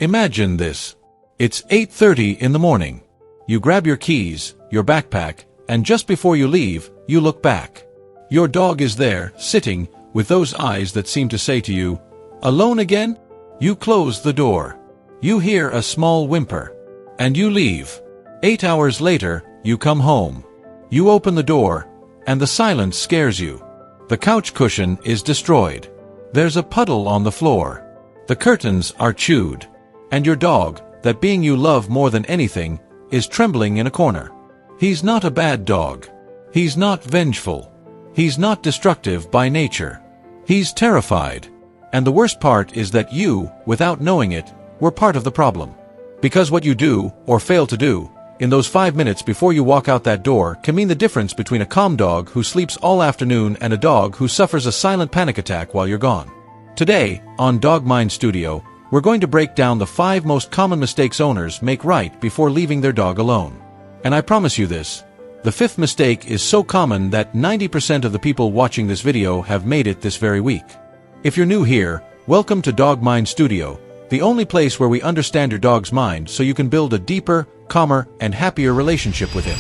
Imagine this. It's 8:30 in the morning. You grab your keys, your backpack, and just before you leave, you look back. Your dog is there, sitting, with those eyes that seem to say to you, "Alone again?" You close the door. You hear a small whimper. And you leave. 8 hours later, you come home. You open the door, and the silence scares you. The couch cushion is destroyed. There's a puddle on the floor. The curtains are chewed. And your dog, that being you love more than anything, is trembling in a corner. He's not a bad dog. He's not vengeful. He's not destructive by nature. He's terrified. And the worst part is that you, without knowing it, were part of the problem. Because what you do, or fail to do, in those 5 minutes before you walk out that door can mean the difference between a calm dog who sleeps all afternoon and a dog who suffers a silent panic attack while you're gone. Today, on DogmindStudio, we're going to break down the 5 most common mistakes owners make right before leaving their dog alone. And I promise you this, the 5th mistake is so common that 90% of the people watching this video have made it this very week. If you're new here, welcome to DogmindStudio, the only place where we understand your dog's mind so you can build a deeper, calmer, and happier relationship with him.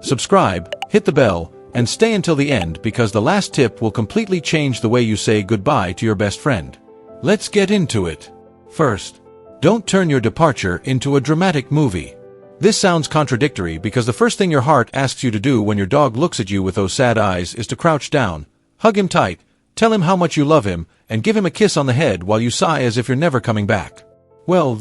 Subscribe, hit the bell, and stay until the end because the last tip will completely change the way you say goodbye to your best friend. Let's get into it. First, don't turn your departure into a dramatic movie. This sounds contradictory because the first thing your heart asks you to do when your dog looks at you with those sad eyes is to crouch down, hug him tight, tell him how much you love him, and give him a kiss on the head while you sigh as if you're never coming back. Well,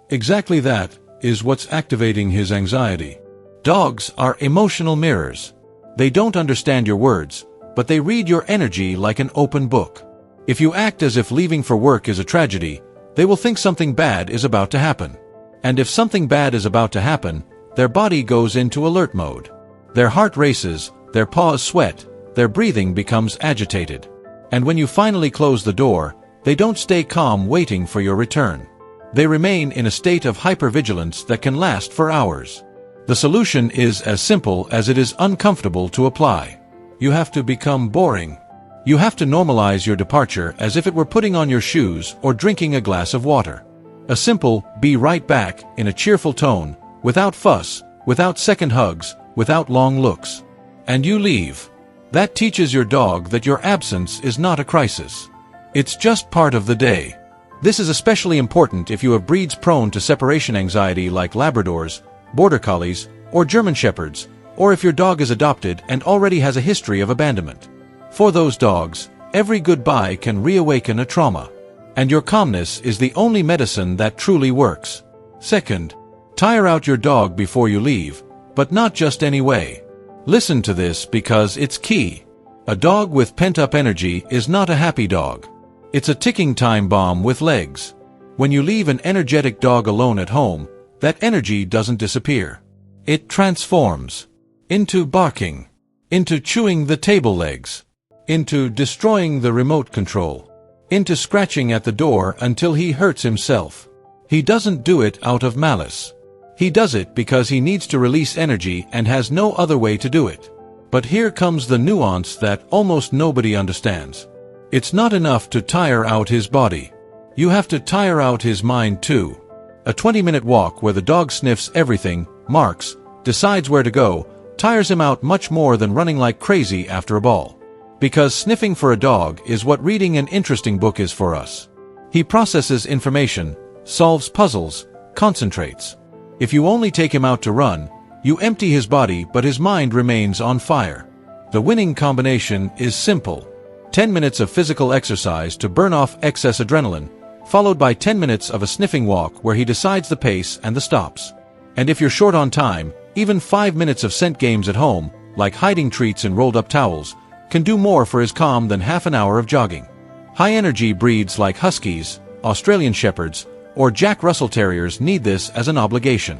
exactly that, is what's activating his anxiety. Dogs are emotional mirrors. They don't understand your words, but they read your energy like an open book. If you act as if leaving for work is a tragedy, they will think something bad is about to happen. And if something bad is about to happen, their body goes into alert mode. Their heart races, their paws sweat, their breathing becomes agitated. And when you finally close the door, they don't stay calm waiting for your return. They remain in a state of hypervigilance that can last for hours. The solution is as simple as it is uncomfortable to apply. You have to become boring. You have to normalize your departure as if it were putting on your shoes or drinking a glass of water. A simple, "be right back," in a cheerful tone, without fuss, without second hugs, without long looks. And you leave. That teaches your dog that your absence is not a crisis. It's just part of the day. This is especially important if you have breeds prone to separation anxiety like Labradors, Border Collies, or German Shepherds, or if your dog is adopted and already has a history of abandonment. For those dogs, every goodbye can reawaken a trauma. And your calmness is the only medicine that truly works. Second, tire out your dog before you leave, but not just any way. Listen to this because it's key. A dog with pent-up energy is not a happy dog. It's a ticking time bomb with legs. When you leave an energetic dog alone at home, that energy doesn't disappear. It transforms into barking, into chewing the table legs, into destroying the remote control, into scratching at the door until he hurts himself. He doesn't do it out of malice. He does it because he needs to release energy and has no other way to do it. But here comes the nuance that almost nobody understands. It's not enough to tire out his body. You have to tire out his mind too. A 20-minute walk where the dog sniffs everything, marks, decides where to go, tires him out much more than running like crazy after a ball. Because sniffing for a dog is what reading an interesting book is for us. He processes information, solves puzzles, concentrates. If you only take him out to run, you empty his body but his mind remains on fire. The winning combination is simple. 10 minutes of physical exercise to burn off excess adrenaline, followed by 10 minutes of a sniffing walk where he decides the pace and the stops. And if you're short on time, even 5 minutes of scent games at home, like hiding treats in rolled-up towels, can do more for his calm than half an hour of jogging. High-energy breeds like Huskies, Australian Shepherds, or Jack Russell Terriers need this as an obligation.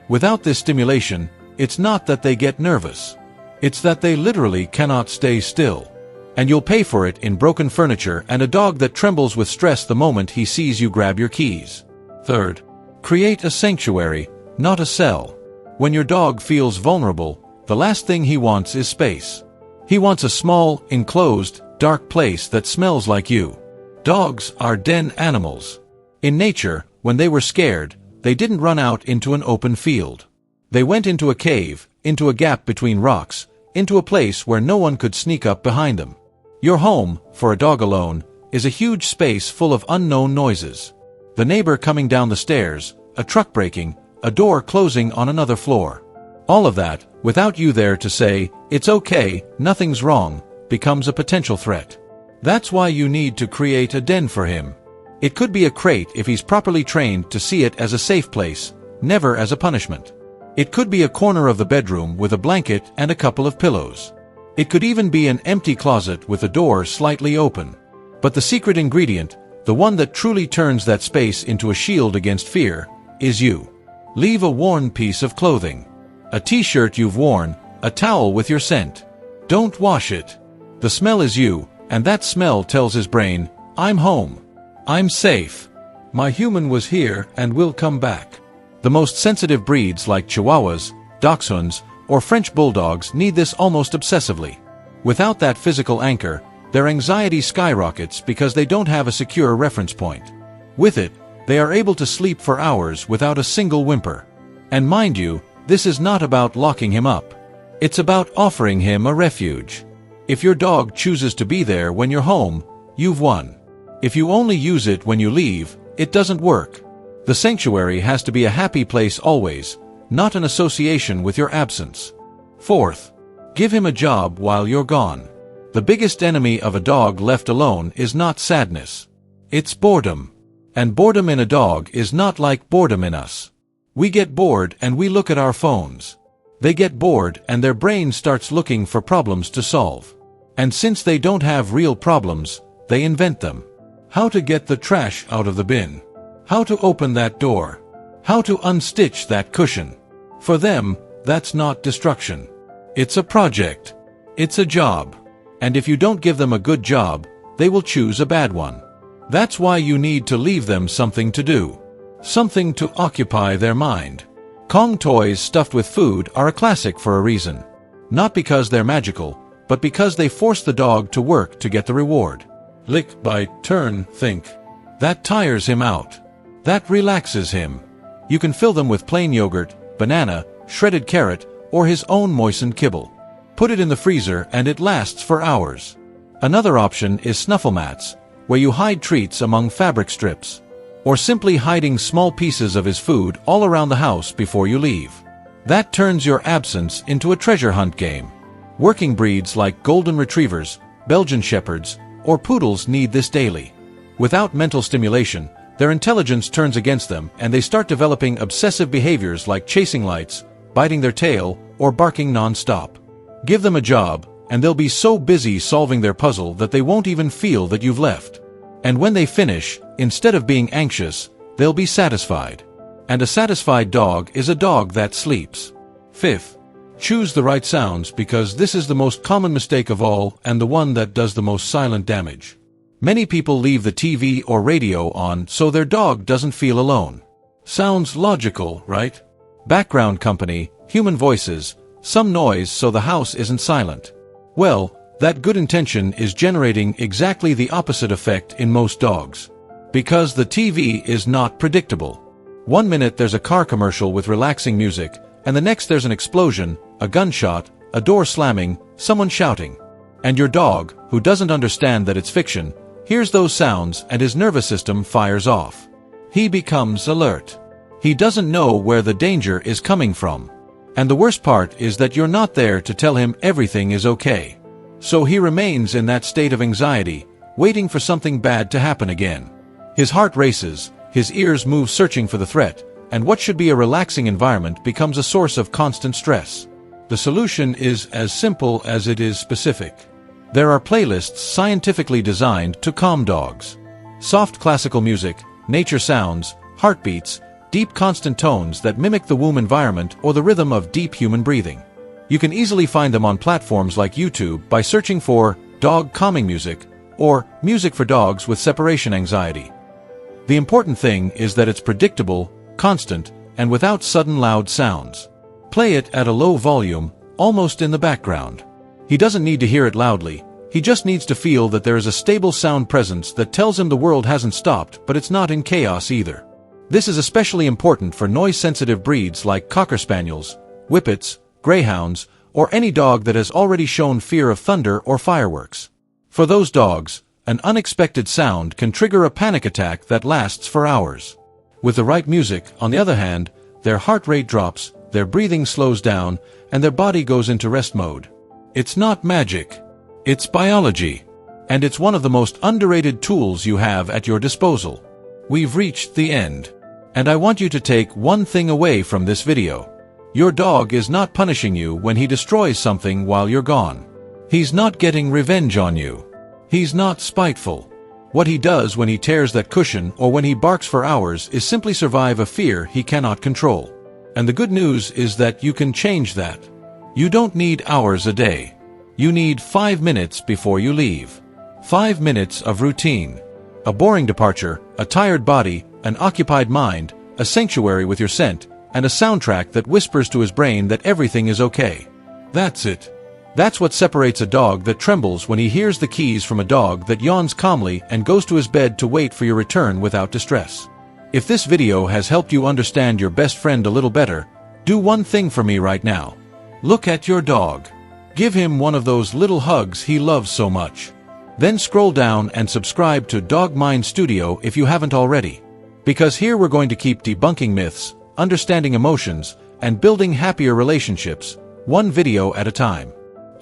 Without this stimulation, it's not that they get nervous. It's that they literally cannot stay still. And you'll pay for it in broken furniture and a dog that trembles with stress the moment he sees you grab your keys. Third, create a sanctuary, not a cell. When your dog feels vulnerable, the last thing he wants is space. He wants a small, enclosed, dark place that smells like you. Dogs are den animals. In nature, When they were scared, they didn't run out into an open field. They went into a cave, into a gap between rocks, into a place where no one could sneak up behind them. Your home, for a dog alone, is a huge space full of unknown noises. The neighbor coming down the stairs, a truck braking, a door closing on another floor. All of that, without you there to say, "It's okay, nothing's wrong," becomes a potential threat. That's why you need to create a den for him. It could be a crate if he's properly trained to see it as a safe place, never as a punishment. It could be a corner of the bedroom with a blanket and a couple of pillows. It could even be an empty closet with the door slightly open. But the secret ingredient, the one that truly turns that space into a shield against fear, is you. Leave a worn piece of clothing. A t-shirt you've worn, a towel with your scent. Don't wash it. The smell is you, and that smell tells his brain, "I'm home. I'm safe. My human was here and will come back." The most sensitive breeds like Chihuahuas, Dachshunds, or French Bulldogs need this almost obsessively. Without that physical anchor, their anxiety skyrockets because they don't have a secure reference point. With it, they are able to sleep for hours without a single whimper. And mind you, this is not about locking him up. It's about offering him a refuge. If your dog chooses to be there when you're home, you've won. If you only use it when you leave, it doesn't work. The sanctuary has to be a happy place always, not an association with your absence. Fourth, give him a job while you're gone. The biggest enemy of a dog left alone is not sadness. It's boredom. And boredom in a dog is not like boredom in us. We get bored and we look at our phones. They get bored and their brain starts looking for problems to solve. And since they don't have real problems, they invent them. How to get the trash out of the bin. How to open that door. How to unstitch that cushion. For them, that's not destruction. It's a project. It's a job. And if you don't give them a good job, they will choose a bad one. That's why you need to leave them something to do. Something to occupy their mind. Kong toys stuffed with food are a classic for a reason. Not because they're magical, but because they force the dog to work to get the reward. Lick, bite, turn, think. That tires him out. That relaxes him. You can fill them with plain yogurt, banana, shredded carrot, or his own moistened kibble. Put it in the freezer and it lasts for hours. Another option is snuffle mats, where you hide treats among fabric strips. Or simply hiding small pieces of his food all around the house before you leave. That turns your absence into a treasure hunt game. Working breeds like Golden Retrievers, Belgian Shepherds, or Poodles need this daily. Without mental stimulation, their intelligence turns against them and they start developing obsessive behaviors like chasing lights, biting their tail, or barking non-stop. Give them a job, and they'll be so busy solving their puzzle that they won't even feel that you've left. And when they finish, instead of being anxious, they'll be satisfied. And a satisfied dog is a dog that sleeps. Fifth, choose the right sounds because this is the most common mistake of all and the one that does the most silent damage. Many people leave the TV or radio on so their dog doesn't feel alone. Sounds logical, right? Background company, human voices, some noise so the house isn't silent. Well, that good intention is generating exactly the opposite effect in most dogs. Because the TV is not predictable. One minute there's a car commercial with relaxing music, and the next there's an explosion, a gunshot, a door slamming, someone shouting. And your dog, who doesn't understand that it's fiction, hears those sounds and his nervous system fires off. He becomes alert. He doesn't know where the danger is coming from. And the worst part is that you're not there to tell him everything is okay. So he remains in that state of anxiety, waiting for something bad to happen again. His heart races, his ears move searching for the threat, and what should be a relaxing environment becomes a source of constant stress. The solution is as simple as it is specific. There are playlists scientifically designed to calm dogs. Soft classical music, nature sounds, heartbeats, deep constant tones that mimic the womb environment or the rhythm of deep human breathing. You can easily find them on platforms like YouTube by searching for dog calming music or music for dogs with separation anxiety. The important thing is that it's predictable, constant, and without sudden loud sounds. Play it at a low volume, almost in the background. He doesn't need to hear it loudly, he just needs to feel that there is a stable sound presence that tells him the world hasn't stopped but it's not in chaos either. This is especially important for noise-sensitive breeds like Cocker Spaniels, Whippets, Greyhounds, or any dog that has already shown fear of thunder or fireworks. For those dogs, an unexpected sound can trigger a panic attack that lasts for hours. With the right music, on the other hand, their heart rate drops, their breathing slows down, and their body goes into rest mode. It's not magic. It's biology. And it's one of the most underrated tools you have at your disposal. We've reached the end. And I want you to take one thing away from this video. Your dog is not punishing you when he destroys something while you're gone. He's not getting revenge on you. He's not spiteful. What he does when he tears that cushion or when he barks for hours is simply survive a fear he cannot control. And the good news is that you can change that. You don't need hours a day. You need 5 minutes before you leave. 5 minutes of routine. A boring departure, a tired body, an occupied mind, a sanctuary with your scent, and a soundtrack that whispers to his brain that everything is okay. That's it. That's what separates a dog that trembles when he hears the keys from a dog that yawns calmly and goes to his bed to wait for your return without distress. If this video has helped you understand your best friend a little better, do one thing for me right now. Look at your dog. Give him one of those little hugs he loves so much. Then scroll down and subscribe to DogmindStudio if you haven't already. Because here we're going to keep debunking myths, understanding emotions, and building happier relationships, one video at a time.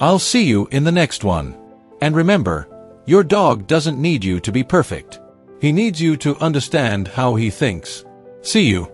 I'll see you in the next one. And remember, your dog doesn't need you to be perfect. He needs you to understand how he thinks. See you.